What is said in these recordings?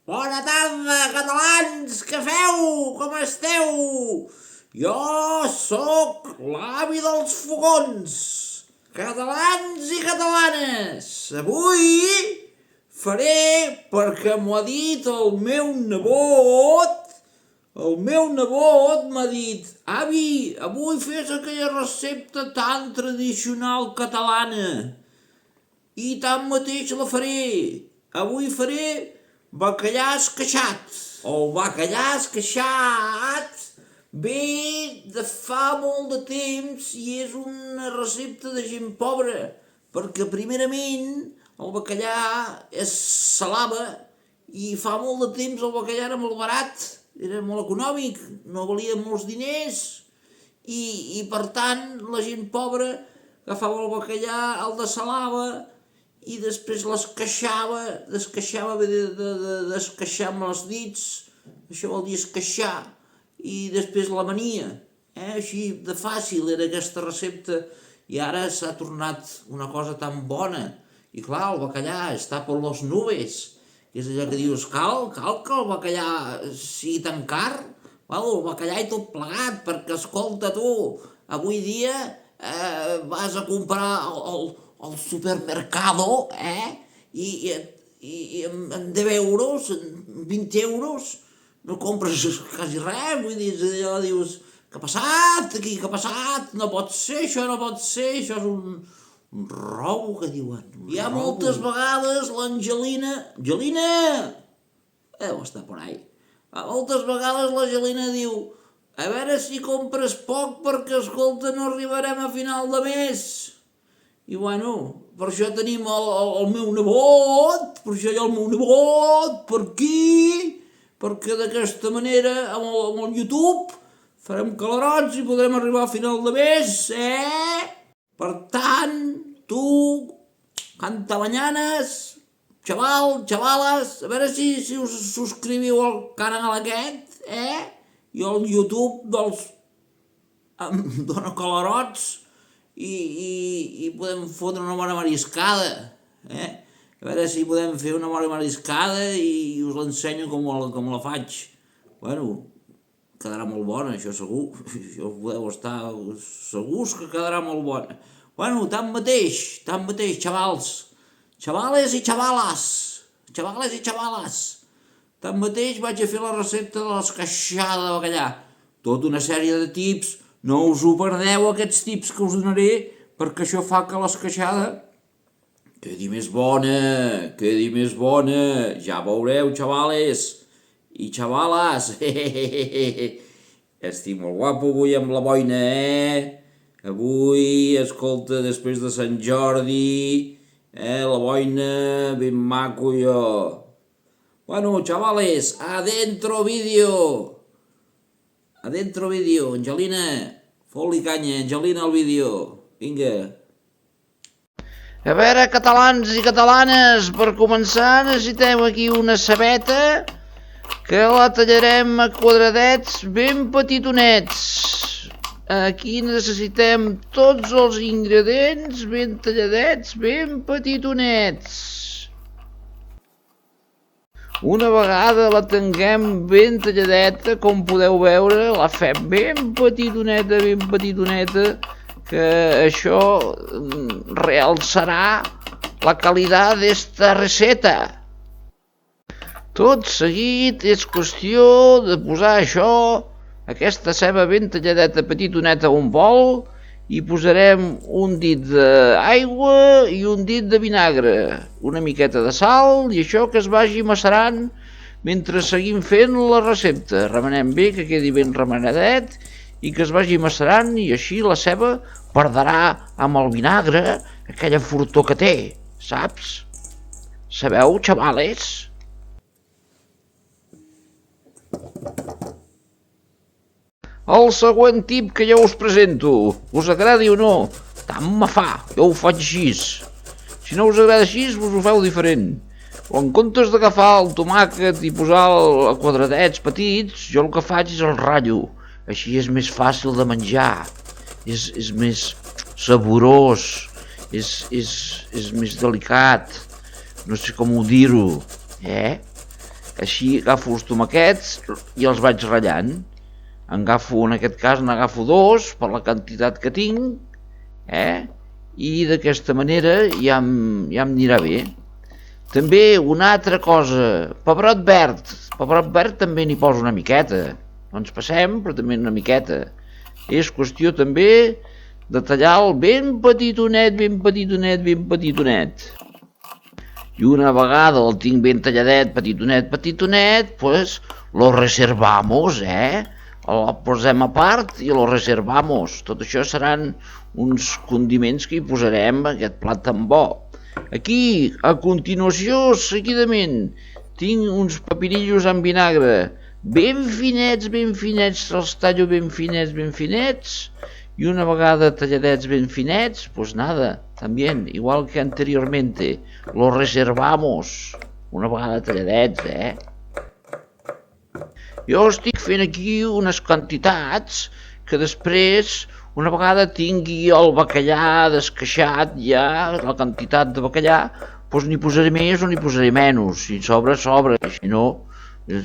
Bona tarda, catalans, què feu? Com esteu? Jo sóc l'avi dels fogons. Catalans i catalanes, avui faré perquè m'ho ha dit el meu nebot. El meu nebot m'ha dit: avi, avui fes aquella recepta tan tradicional catalana. I tanmateix la faré. Avui faré bacallà esqueixat. El bacallà esqueixat ve de fa molt de temps i és una recepta de gent pobra, perquè primerament el bacallà es salava i fa molt de temps el bacallà era molt barat, era molt econòmic, no valia molts diners i per tant la gent pobra agafava el bacallà, el dessalava i després l'esqueixava, ve d'esqueixar amb els dits, això vol dir esqueixar, i després la mania, així de fàcil era aquesta recepta i ara s'ha tornat una cosa tan bona. I clar, el bacallà està per les nubes, és allò que dius, cal que el bacallà sigui tan car? El bacallà i tot plegat, perquè escolta tu, avui dia vas a comprar al supermercado i amb 10 euros, 20 euros, no compres quasi res, vull dir, allò dius, què ha passat aquí, què ha passat? No pot ser, això no pot ser, això és un robo, que diuen. Hi ha moltes vegades l'Angelina... Angelina! Deu estar per ahí. Moltes vegades l'Angelina diu, a veure si compres poc perquè, escolta, no arribarem a final de mes. I bueno, per això tenim el meu nebot, per això hi ha el meu nebot, per aquí, perquè d'aquesta manera, amb el YouTube, farem calerots i podrem arribar a final de mes, Per tant, tu, cantabanyanes, xavales, a veure si us subscriviu al canal aquest, i al YouTube em dona calerots i podem fotre una bona mariscada, A veure si podem fer una bona mariscada i us l'ensenyo com la faig. Bueno, quedarà molt bona, això segur. Això podeu estar segurs que quedarà molt bona. Bueno, tanmateix, xavals, xavales i xavales, tanmateix vaig a fer la recepta de l'esqueixada de bacallà. Tota una sèrie de tips, no us ho perdeu aquests tips que us donaré, perquè això fa que l'esqueixada quedi més bona, ja veureu, xavales i xavales. Estic molt guapo avui amb la boina, Avui, escolta, després de Sant Jordi, la boina ben maco jo. Bueno, xavales, adentro vídeo, Angelina, fot-li canya, Angelina, al vídeo, vinga. A veure, catalans i catalanes, per començar necessitem aquí una cebeta que la tallarem a quadradets ben petitonets. Aquí necessitem tots els ingredients ben talladets, ben petitonets. Una vegada la tinguem ben talladeta, com podeu veure, la fem ben petitoneta, que això realçarà la qualitat d'esta receta. Tot seguit és qüestió de posar aquesta ceba ben talladeta petitoneta a un bol i posarem un dit d'aigua i un dit de vinagre, una miqueta de sal i això que es vagi macerant mentre seguim fent la recepta. Remenem bé, que quedi ben remenadet i que es vagi macerant i així la ceba perdrà amb el vinagre aquella fortor que té, saps? Sabeu, xavales? El següent tip que jo us presento, us agradi o no, tant me fa, jo ho faig així. Si no us agrada així, us ho feu diferent. O en comptes d'agafar el tomàquet i posar a quadradets petits, jo el que faig és el ratllo. Així és més fàcil de menjar, és més saborós, és més delicat. no sé com dir-ho, Així agafo els tomàquets i els vaig ratllant. En aquest cas n'agafo 2 per la quantitat que tinc, i d'aquesta manera ja em anirà bé. També una altra cosa, pebrot verd també n'hi poso una miqueta, no ens passem, però també una miqueta. És qüestió també de tallar-lo ben petitonet, ben petitonet, ben petitonet. I una vegada el tinc ben talladet, petitonet, pues lo reservamos, El posem a part i lo reservamos. Tot això seran uns condiments que hi posarem a aquest plat tan bo. Aquí, a continuació, seguidament, tinc uns papirillos amb vinagre ben finets, els tallo ben finets, y una vegada talladets ben finets, pues nada, también, igual que anteriormente, los reservamos, una vegada talladets, Jo estic fent aquí unes quantitats que després, una vegada tingui el bacallà descaixat ja, la quantitat de bacallà, doncs n'hi posaré més o n'hi posaré menys. Si sobra, sobra. Si no,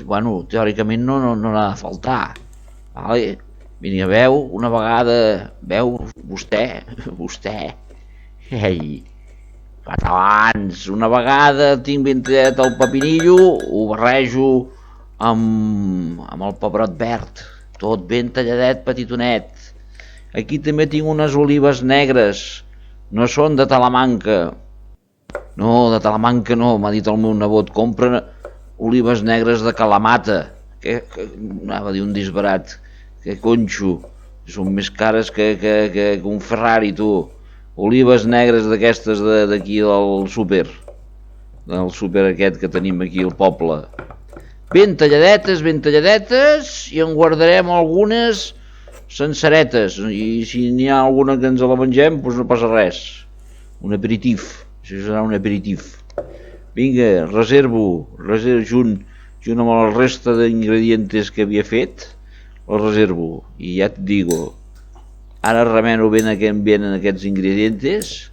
bueno, teòricament no n'ha de faltar. Vale? Vinga, veu, una vegada, veu, vostè, ei, catalans, una vegada tinc ben tallat el pepinillo, ho barrejo amb el pebrot verd, tot ben talladet, petitonet. Aquí també tinc unes olives negres, no són de Talamanca. No, de Talamanca no, m'ha dit el meu nebot, compra olives negres de Kalamata. Anava a dir un disbarat, que conxo, són més cares que un Ferrari, tu. Olives negres d'aquestes d'aquí del súper aquest que tenim aquí al poble. Ben talladetes, i en guardarem algunes senceretes, i si n'hi ha alguna que ens la mengem, doncs no passa res. Un aperitif, això serà un aperitif. Vinga, reservo junt amb la resta d'ingredients que havia fet, el reservo, i ja et digo, ara remeno ben aquests ingredients,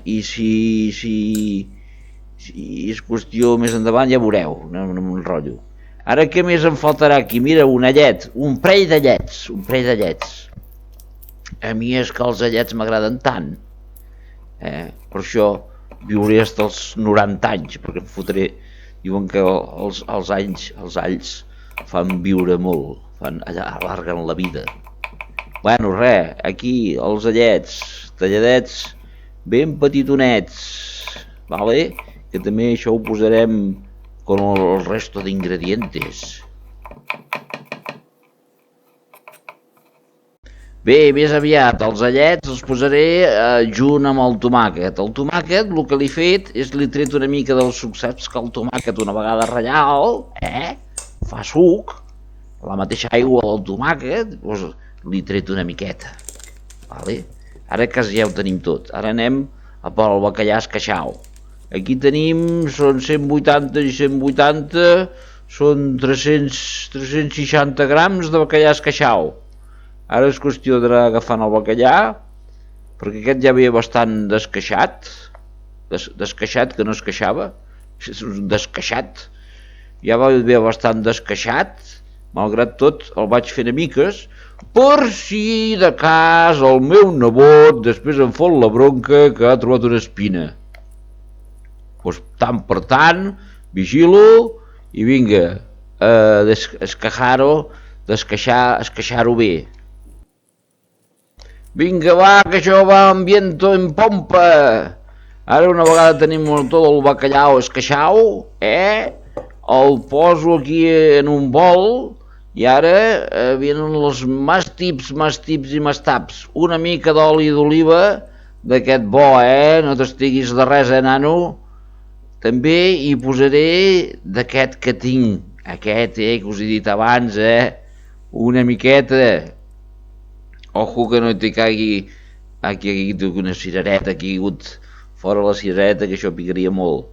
i si és qüestió més endavant ja veureu, no m'enrotllo. Ara què més em faltarà aquí? Mira, un parell d'allets. A mi és que els allets m'agraden tant, per això viuré fins als 90 anys, perquè em fotré. Diuen que els alls fan viure molt, alarguen la vida. Bueno, aquí els allets talladets ben petitonets, vale? Que també això ho posarem con el resto d'ingredients. Bé, més aviat, els allets els posaré junt amb el tomàquet. El tomàquet, el que li he fet és li he tret una mica del suc. Saps que el tomàquet, una vegada ratllat, fa suc, la mateixa aigua del tomàquet, doncs li he tret una miqueta. Vale? Ara que ja ho tenim tot. Ara anem a pel bacallà esqueixau. Aquí tenim, són 180 i 180, són 360 grams de bacallà esqueixau. Ara és qüestió d'anar agafant el bacallà, perquè aquest ja ve bastant desqueixat, que no es queixava, és un desqueixat, ja va bé bastant desqueixat, malgrat tot el vaig fent a miques, per si de cas el meu nebot després em fot la bronca que ha trobat una espina. Doncs tant per tant, vigilo i vinga, esqueixar-ho bé. Vinga, va, que això va amb viento en pompa. Ara una vegada tenim tot el bacallà esqueixau, el poso aquí en un bol i ara vienen els mastips i mastaps. Una mica d'oli d'oliva d'aquest bo, no t'estiguis de res, nano. També hi posaré d'aquest que tinc, aquest que us he dit abans, una miqueta. Ojo que no t'hi caigui aquí una cirereta, aquí ha hagut fora la cirereta, que això picaria molt.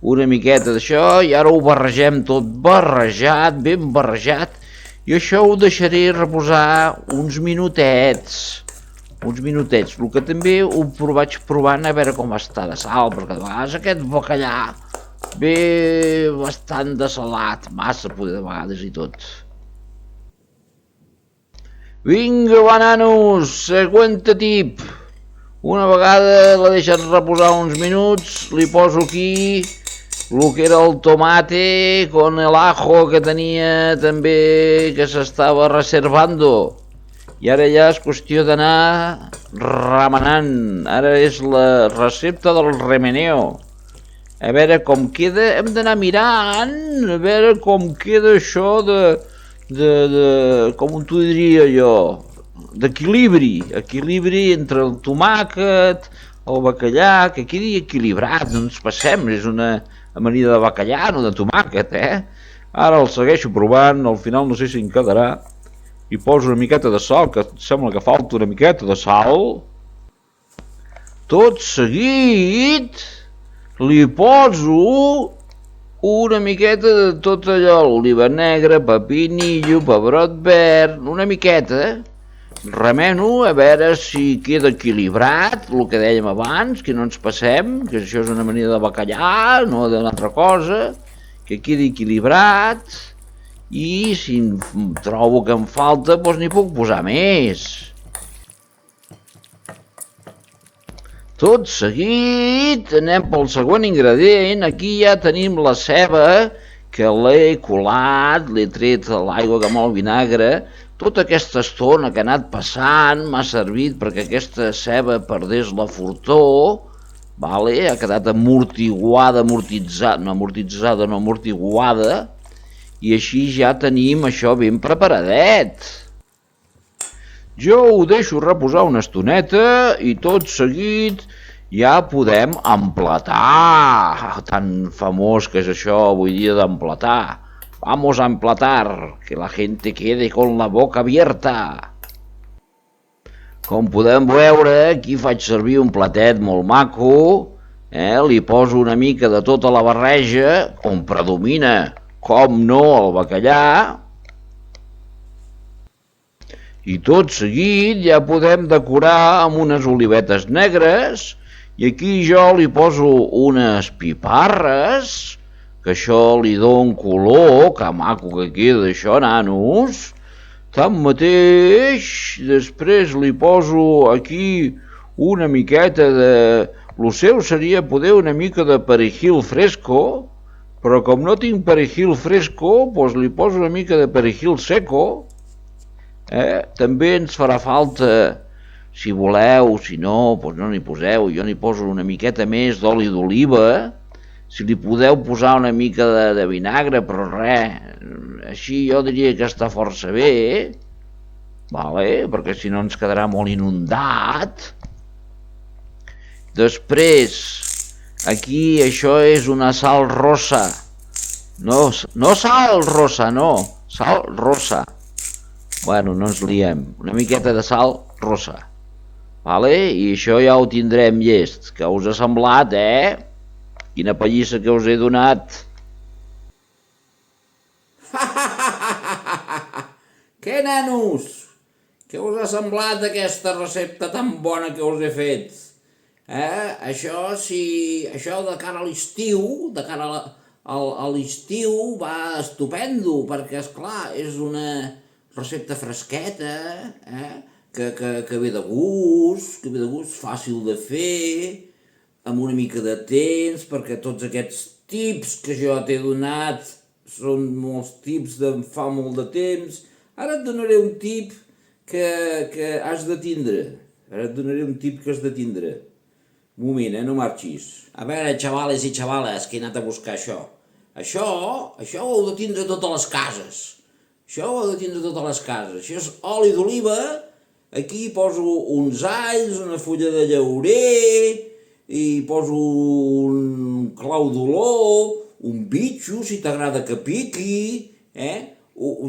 Una miqueta d'això i ara ho barregem tot barrejat, ben barrejat, i això ho deixaré reposar uns minutets. uns minutets. El que també vaig provant a veure com està de sal, perquè de vegades aquest bacallà ve bastant de salat, massa poder de vegades i tot. Vinga, bananos, següente tip. Una vegada la deixes reposar uns minuts, li poso aquí el que era el tomate con el ajo que tenia també, que s'estava reservando. I ara ja és qüestió d'anar remenant. Ara és la recepta del remeneo. A veure com queda, hem d'anar mirant, a veure com queda això com t'ho diria jo, equilibri entre el tomàquet, el bacallà, que quedi equilibrat, no ens passem, és una amanida de bacallà, no de tomàquet, Ara el segueixo provant, al final no sé si em quedarà, hi poso una miqueta de sal, que sembla que falta una miqueta de sal. Tot seguit li poso una miqueta de tot allò, oliva negra, pepinillo, pebrot verd, una miqueta. Remeno a veure si queda equilibrat, el que dèiem abans, que no ens passem, que això és una amanida de bacallà, no d'una altra cosa, que quedi equilibrat, i si trobo que em falta, doncs n'hi puc posar més. Tot seguit anem pel següent ingredient. Aquí ja tenim la ceba, que l'he colat, l'he tret l'aigua amb el vinagre. Tota aquesta estona que ha anat passant m'ha servit perquè aquesta ceba perdés la fortor, ha quedat amortiguada, i així ja tenim això ben preparadet. Jo ho deixo reposar una estoneta i tot seguit ja podem emplatar. Tan famós que és això avui dia d'emplatar. Vamos a emplatar, que la gente quede con la boca abierta. Com podem veure, aquí faig servir un platet molt maco, li poso una mica de tota la barreja, on predomina, com no, el bacallà, i tot seguit ja podem decorar amb unes olivetes negres, i aquí jo li poso unes piparres, que això li dona color, que maco que queda això, nanos. Tanmateix, després li poso aquí una miqueta de... Lo seu seria poder una mica de perejil fresco, però com no tinc perejil fresco, doncs li poso una mica de perejil seco. També ens farà falta, si voleu, si no, doncs no n'hi poseu, jo n'hi poso una miqueta més d'oli d'oliva, si li podeu posar una mica de vinagre, però res, així jo diria que està força bé, perquè si no ens quedarà molt inundat. Després, aquí això és una sal rosa, no sal rosa, no, sal rosa. Bueno, no ens liem, una miqueta de sal rosa, i això ja ho tindrem llest. Què us ha semblat, Quina pallissa que us he donat. Què, nanos? Què us ha semblat aquesta recepta tan bona que us he fet? Això de cara a l'estiu, va estupendo, perquè, esclar, és una recepta fresqueta, que ve de gust, fàcil de fer, amb una mica de temps, perquè tots aquests tips que jo t'he donat són molts tips de fa molt de temps. Ara et donaré un tip que has de tindre. Un moment, no marxis. A veure, xavales i xavales, que he anat a buscar això. Això ho heu de tindre a totes les cases. Això és oli d'oliva. Aquí poso uns alls, una fulla de llaurer, i poso un clau d'olor, un bitxo, si t'agrada que piqui,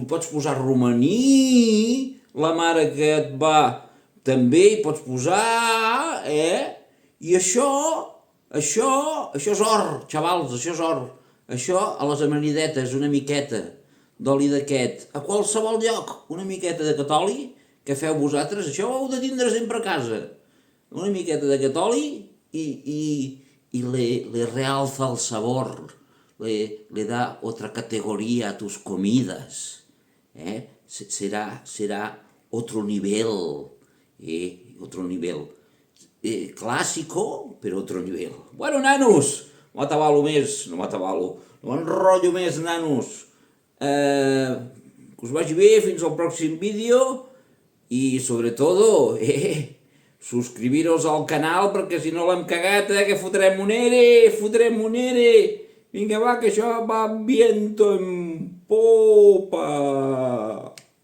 pots posar romaní, la mare que et va també hi pots posar, i això és or, xavals, això és or. Això a les amanidetes, una miqueta d'oli d'aquest, a qualsevol lloc, una miqueta d'aquest oli, què feu vosaltres? Això ho heu de tindre sempre a casa. Una miqueta d'aquest oli y le realza el sabor, le da otra categoría a tus comidas. Será otro nivel, otro nivel. Clásico, però otro nivel. Bueno, nanos, no m'atabalo més, no m'enrotllo més, nanos. Que us vagi bé, fins al pròxim vídeo i, sobretot, suscribiros al canal perquè si no l'hem cagat, que fotrem un ERE. Vinga, va, que això va viento en popa.